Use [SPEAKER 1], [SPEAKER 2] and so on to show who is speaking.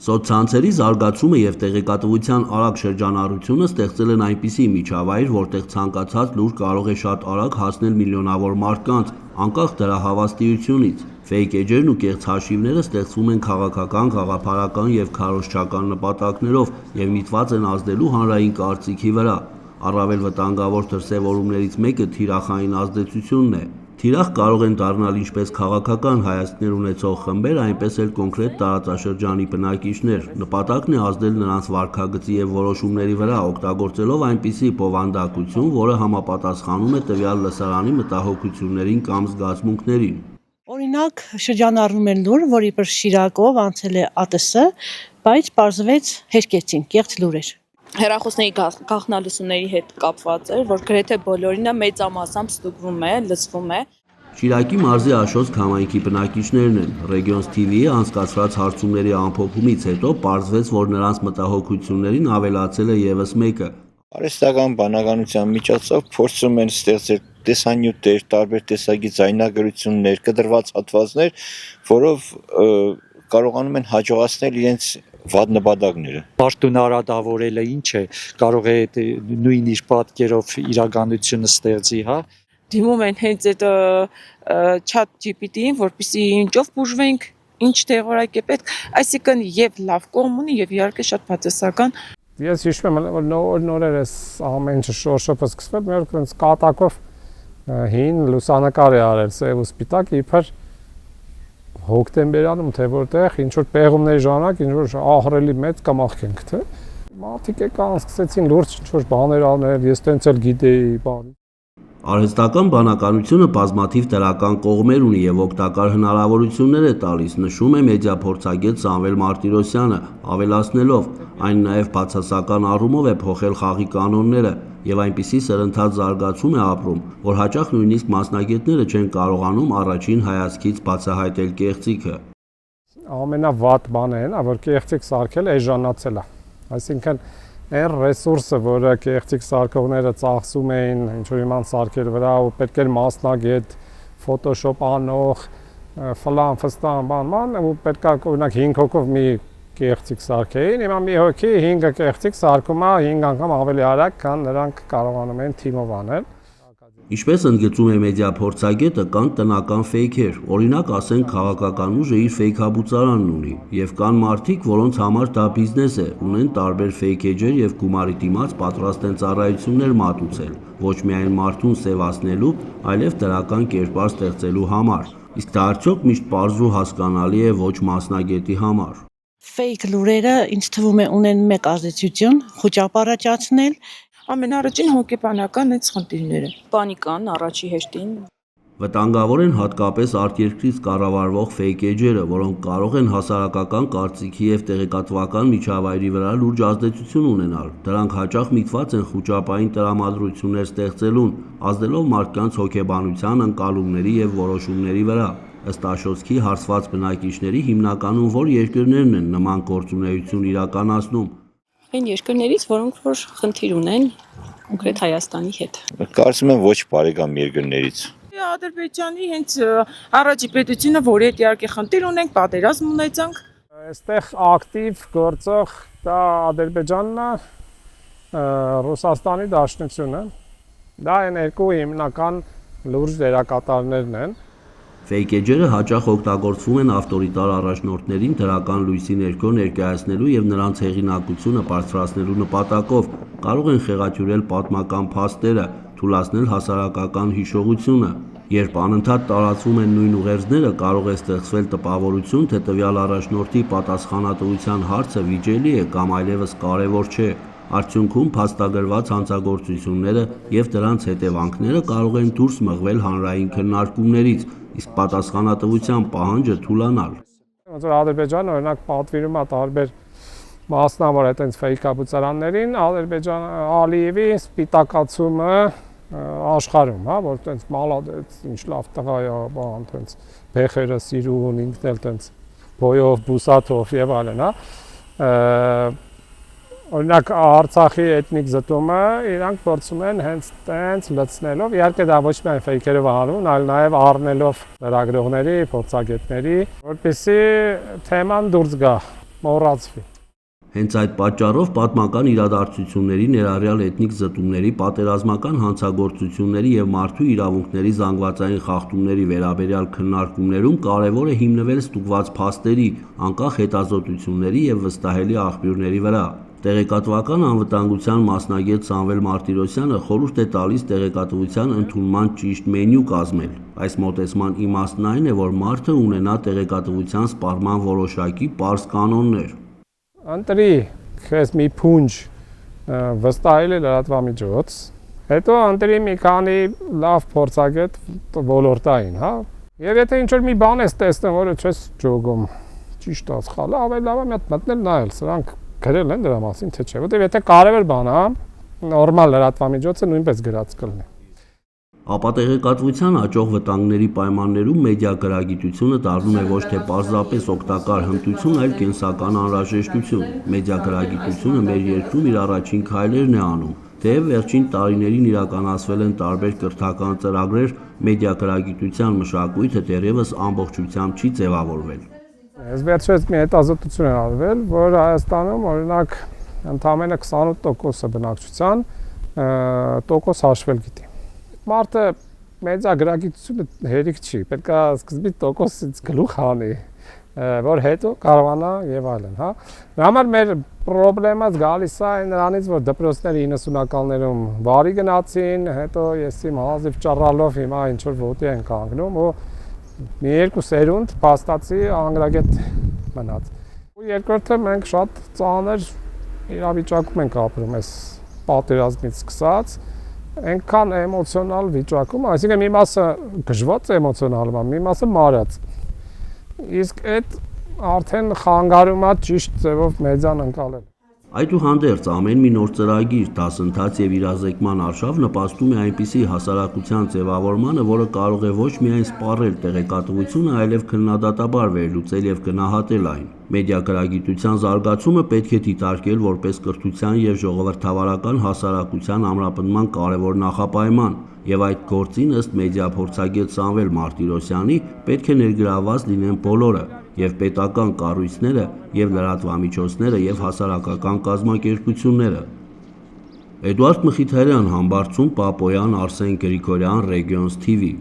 [SPEAKER 1] Սոցցանցերի զարգացումը եւ տեղեկատվության արագ շրջանառությունը ստեղծել են այնպիսի միջավայր, որտեղ ցանկացած լուր կարող է շատ արագ հասնել միլիոնավոր մարդկանց, անկախ դրա հավաստիությունից։ Ֆեյք էջերն ու կեղծ հաշիվները ստեղծվում են քաղաքական, գաղափարական եւ քարոզչական նպատակներով եւ միտված են ազդելու հանրային կարծիքի վրա։ Առավել վտանգավոր դրսևորումներից մեկը թիրախային ազդեցությունն է։ Թիրախ կարող են դառնալ ինչպես քաղաքական հայացքներ ունեցող խմբեր, այնպես էլ կոնկրետ տարածաշրջանի բնակիչներ։ Նպատակն է ազդել նրանց վարքագծի եւ որոշումների վրա, օգտագործելով այնպիսի բովանդակություն, որը համապատասխանում է տվյալ լսարանի մտահոգություններին կամ զգացմունքներին։
[SPEAKER 2] Օրինակ, շրջանառվում է լուր, որի પર Շիրակով անցել է ԱՏՍ, բայց պարզվեց հերկեցին, կեղծ լուր էր։
[SPEAKER 3] Հեռախոսների գաղտնալսումների հետ կապված էր, որ գրեթե բոլորինը մեծամասամբ ստուգվում է, լսվում է։
[SPEAKER 1] Շիրակի մարզի Աշոտ համայնքի բնակիչներն են։ Regions TV-ի անցկացրած հարցումների ամփոփումից հետո պարզվեց, որ նրանց մտահոգություններին ավելացել է եւս մեկը։
[SPEAKER 4] Արհեստական բանականության միջոցով փորձում են ստեղծել տեսանյութեր, տարբեր տեսակի ձայնագրություններ, կտրված հատվածներ, որով կարողանում են հաջողացնել իրենց վատ նպատակները։
[SPEAKER 5] Մարդուն արադավորելը ինչ է, կարող է նույն իր պատկերով իրականությունը ստեղծի, հա։
[SPEAKER 3] Դիմում են հենց այդ chat GPT-ին, որպեսզի ինչով բուժվենք, ինչ տեղորակ է պետք, այսինքն եւ լավ կողմ ունի եւ իհարկե շատ բացասական։
[SPEAKER 6] Ես հիշում եմ, որ նոր էս ամեն ինչը շորշոպը սկսվել, մեր այնց կատակով հին լուսանկար է արել, սև ու սպիտակ, իբր հոկտեմբերանում թե որտեղ ինչ որ պեղումների ժամանակ ինչ որ ահռելի մեծ կամախք թե մարդիկ եկան սկսեցին լուրջ ինչ որ բաներ անել, ես տենց էլ գիտեի բան։
[SPEAKER 1] Արհեստական բանականությունը բազմաթիվ դրական կողմեր ունի եւ օգտակար հնարավորություններ է տալիս, նշում է մեդիա փորձագետ Սամվել Մարտիրոսյանը, ավելացնելով, այն նաեւ բացասական առումով է փոխել խաղի կանոնները եւ այնպիսի սրընթաց զարգացում է ապրում, որ հաճախ նույնիսկ մասնագետները չեն կարողանում առաջին հայացքից բացահայտել կեղծիքը։
[SPEAKER 6] Ամենավատ բանը է, որ կեղծիք սարքել էժանացել է։ Այսինքն այն ռեսուրսը, որը կեղծիք սարքողները ծախսում էին ինչ-որ իման սարքեր վրա ու պետք էր մասնագետ, Photoshop անող, ֆլան, բան, ու պետք է օրինակ 5 հոգով մի կեղծիք սարքեին, հիմա մի հոգի 5 կեղծիք սարքում է 5 անգամ ավելի արագ, քան նրանք կարողանում են թիմով անել։
[SPEAKER 1] Ինչպես ընդգծում է մեդիա փորձագետը, կան տնական ֆեյքեր, օրինակ ասենք քաղաքական ուժը իր ֆեյքաբուծարանն ունի, եւ կան մարդիկ, որոնց համար դա բիզնես է, ունեն տարբեր ֆեյք էջեր եւ գումարի դիմաց պատրաստ են ծառայություններ մատուցել, ոչ միայն մարդուն սևացնելու, այլև դրական կերպար ստեղծելու համար։ Իսկ դա արդյոք միշտ պարզ ու հասկանալի է ոչ մասնագետի համար։
[SPEAKER 2] Ֆեյք լուրերը ինձ թվում է ունեն մեկ ազդեցություն՝ խոճապ առաջացնել։
[SPEAKER 3] Ամենառաջին հոգեբանական այդ խնդիրները։ Պանիկան առաջի հերթին։
[SPEAKER 1] Վտանգավոր են հատկապես արտերկրից կառավարվող ֆեյք էջերը, որոնք կարող են հասարակական կարծիքի եւ տեղեկատվական միջավայրի վրա լուրջ ազդեցություն ունենալ։ Դրանք հաճախ միտված են խոճապային տրամադրություններ ստեղծելուն, ազդելով մարդկանց հոգեբանության, ընկալումների եւ որոշումների վրա։ Ըստ Աշոտի հարցված բնակիչների հիմնականում որ երկրներն են նման գործունեություն իրականացնում։
[SPEAKER 3] Այն երկրներից, որոնք որ խնդիր ունեն կոնկրետ Հայաստանի հետ։
[SPEAKER 4] Կարծում եմ ոչ բարեկամ երկրներից։
[SPEAKER 3] Ադրբեջանի հենց առաջի պետությունը, որի հետ իհարկե խնդիր ունենք, պատերազմ ունեցանք։
[SPEAKER 6] Այստեղ ակտիվ գործող դա Ադրբեջանն է, Ռուսաստանի Դաշնությունը։ Դա այն երկու հիմնական լուրջ դերակատարներն են։
[SPEAKER 1] Ֆեյք էջերը հաճախ օգտագործվում են ավտորիտար առաջնորդներին դրական լույսի ներքո ներկայացնելու եւ նրանց հեղինակությունը բարձրացնելու նպատակով, կարող են խեղաթյուրել պատմական փաստերը, թուլացնել հասարակական հիշողությունը։ Երբ անընդհատ տարածվում են նույն ուղերձները, կարող է ստեղծվել տպավորություն, թե տվյալ առաջնորդի պատասխանատվության հարցը վիճելի է կամ այլևս կարևոր չէ։ Արդյունքում փաստագրված հանցագործությունները եւ դրանց հետևանքները կարող են դուրս մղվել հանրային քննարկումներից, իսկ պատասխանատվության պահանջը թուլանալ։
[SPEAKER 6] Ոնց որ Ադրբեջանը օրինակ պատվիրում է տարբեր մասնավոր այդպես ֆեյքաբուծարաններին, Ալիևի սպիտակացումը աշխարհում, հա, որ այդպես մալադեց, ինչ լավ տղա է, բան, այդպես բեխերը սիրուն, ինքն էլ այդպես բոյով, բուսաթով եւ այլն, հա։ Օրինակ Արցախի էթնիկ զտումը իրանք փորձում են հենց տենց լցնելով, իհարկե դա ոչ միայն ֆեյքերով անում, այլ նաև առնելով լրագրողների, փորձագետների, որպեսզի թեման դուրս գա։ մոռացվի։
[SPEAKER 1] Հենց այդ պատճառով պատմական իրադարձությունների, ներառյալ էթնիկ զտումների, պատերազմական հանցագործությունների եւ մարդու իրավունքների զանգվածային խախտումների վերաբերյալ քննարկումներում կարևոր է հիմնվել ստուգված փաստերի, անկախ հետազոտությունների եւ վստահելի աղբյուրների վրա։ Տեղեկատվական անվտանգության մասնագետ Սամվել Մարտիրոսյանը խորհուրդ է տալիս տեղեկատվության ընդունման ճիշտ մենյու կազմել։ Այս մոտեցման իմաստն այն է, որ մարդը ունենա տեղեկատվության սպառման որոշակի պարզ կանոններ։
[SPEAKER 6] Ընտրի քեզ մի փունջ վստահելի լրատվամիջոց, հետո ընտրի մի քանի լավ փորձագետ ոլորտային, հա։ Եվ եթե ինչ-որ մի բան ես տեսնում, որը չես ճոգում, ճիշտ է, սխալ է, ավելի լավ է մի հատ մտնել նայել, սրանք գրել են դրա մասին, թե չէ, որտեղ եթե կարևոր բան է, նորմալ լրատվամիջոցը նույնպես գրած կլինի։
[SPEAKER 1] Ապա տեղեկատվության աճող վտանգների պայմաններում մեդիա գրագիտությունը դառնում է ոչ թե պարզապես օգտակար հմտություն, այլ կենսական անհրաժեշտություն։ Մեդիա գրագիտությունը մեր երկրում իր առաջին քայլերն է անում, թեև վերջին տարիներին իրականացվել են տարբեր կրթական ծրագրեր, մեդիա գրագիտության մշակույթը դեռևս ամբողջությամբ չի ձևավորվել։
[SPEAKER 6] Այս վերջերս մի հետազոտություն է արվել, որ Հայաստանում օրինակ ընդամենը 28% բնակչության տոկոս հաշվել գիտի։ Մարդը մեդիա գրագիտությունը հերիք չի, պետք է սկզբից տոկոսից գլուխ հանի, որ հետո կարողանա եւ այլն, հա։ Դրա համար մեր խնդրեմը գալիս է նրանից, որ դպրոցները 90-ականներում բարի գնացին, հետո ես իմ հազիվ ճառալով հիմա ինչ որ ոտի են կանգնում ու մի երկու սերունդ փաստացի անգրագետ մնաց։ Ու երկրորդը մենք շատ ծանր իրավիճակում ենք ապրում այս պատերազմից սկսած, այնքան էմոցիոնալ վիճակում, այսինքն մի մասը գժված էմոցիոնալ է, մի մասը մարած։ Իսկ այդ արդեն խանգարում է ճիշտ ձևով մեդիան ընկալել։
[SPEAKER 1] Այդուհանդերձ ամեն մի նոր ծրագիր, դասընթաց եւ իրազեկման արշավ նպաստում է այնպիսի հասարակության ձևավորմանը, որը կարող է ոչ միայն սպառել տեղեկատվությունը, այլև քննադատաբար վերլուծել եւ գնահատել այն։ Մեդիա գրագիտության զարգացումը պետք է դիտարկել որպես կրթության եւ ժողովրդավարական հասարակության ամրապնդման կարևոր նախապայման, եւ այդ գործին ըստ մեդիա փորձագետ Սամվել Մարտիրոսյանի պետք է ներգրավված լինեն բոլորը, եւ պետական կառույցները, եւ լրատվամիջոցները, եւ հասարակական կազմակերպությունները։ Էդուարդ Մխիթարյան, Համբարձում, Պապոյան, Արսեն Գրիգորյան, Regions TV։